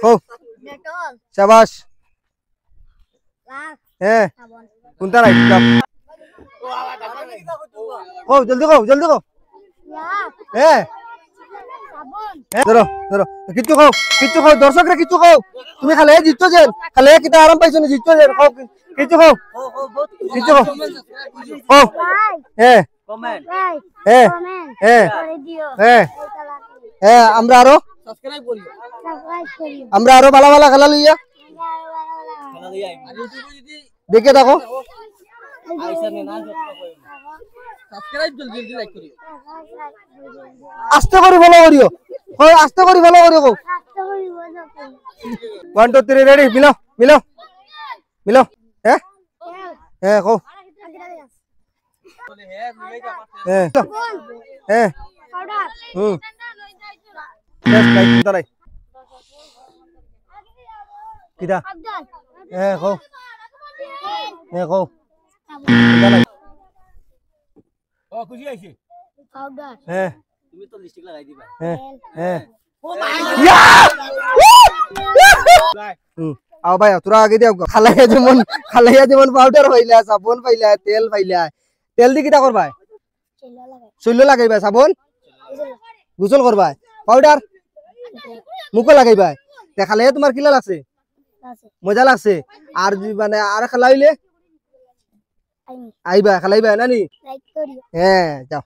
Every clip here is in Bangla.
কও শাবাশ কোনটা নাই কও জলদি কও ধরো ধরো কিচ্ছু খাও দর্শকরা কিচ্ছু খাও তুমি খালে জিতছো যে খালে কিটা আরাম পাইছো না জিতছো যে খাও কিচ্ছু খাও ও কমেন্ট আমরা আরো সাবস্ক্রাইব করিও আমরা আরো ভালো ভালো খেলা লইয়া দেখে দেখো আস্তে করে ফলো করিও আস্তে করে ফলো করিও 1 2 3 রেডি মিলাও কও কিটা কও কও খুশি আইছে পাউডার তুমি তো লিপস্টিক লাগাই দিবা আও ভাই তোরা আগে দিও খালাইয়া যেমন পাউডার পাইলা সাবন পাইলা তেল পাইলা তেল দি কিটা করবা চুল্লো লাগাইবা সাবন গোসল করবা পাউডার মুখে লাগাইবা তে খালাইয়া তোমার কিলা লাগছে মজা লাগছে আর মানে আর খালাইলে আইবা খালাইবা নানি লাইক করিও যাও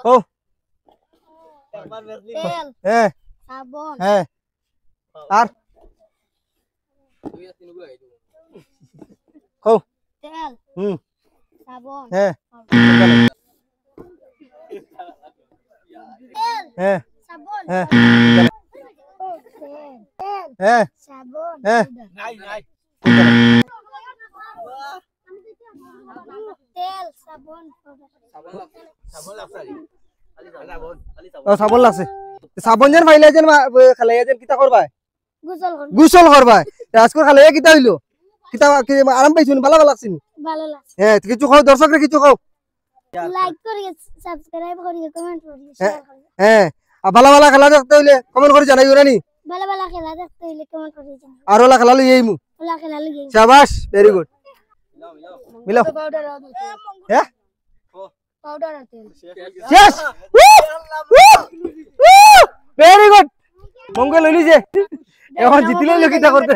ও তেল সাবন আর কো তেল সাবন সাবন সাবন নাই তেল সাবন সাবন লাগছে সাবন যেন পাইলে যেন খালাইয়া যেন কিতা করবা গোসল করবা আজকে খালাইয়া কিতা হইলো কিতা আরাম পাইছুন ভালো লাগছে কিছু খাও দর্শকরা কিছু খাও লাইক করিও সাবস্ক্রাইব করিও কমেন্ট করিও শেয়ার করিও ভালো ভালো খেলা দেখতে হইলে কমেন্ট করে জানাইও নানি ভালো ভালো খেলা দেখতে হইলে কমেন্ট করিও জানাইও আর ওলা খেলা লই আইমু ওলা খেলা লই আইমু শাবাশ ভেরি গুড মিলাও পাউডার পাউডার আর তেল শেষ ভেরি গুড মঙ্গল লইলি যে এখন জিতলে কিটা করতে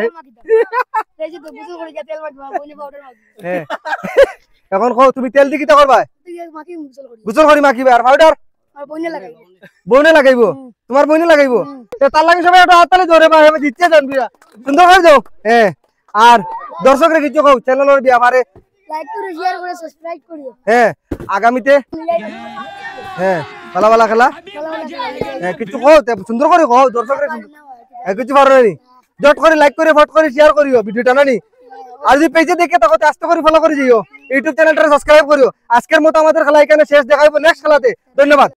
এই যে তো বুঝো করে তেল মাখবা বইলে পাউডার মাখবা এখন কও তুমি তেল দি কিটা করবা মাখি গোসল করি মাখিবা আর পাউডার আর বইনে লাগাইবো তোমার বইনে লাগাইবো তে তার লাগি সবাই একটা হাততালি ধরে বা আমি জিততে জানবিরা সুন্দর করে দাও আর দর্শকরা কিছু কও চ্যানেলের ব্যাপারে লাইক করে শেয়ার করে সাবস্ক্রাইব করিও আগামীতে ভালো ভালো খেলা কিছু কও সুন্দর করে কও দর্শকরা কিছু পারো না জট করে লাইক করে ফট করে শেয়ার করিও ভিডিওটা নানি আর যদি পেজে দেখে তাহলে আস্তে করে ফলো করে দিও ইউটিউব চ্যানেলটা সাবস্ক্রাইব করিও আজকের মতো আমাদের খেলা এখানে শেষ দেখাইবো নেক্সট খেলাতে ধন্যবাদ।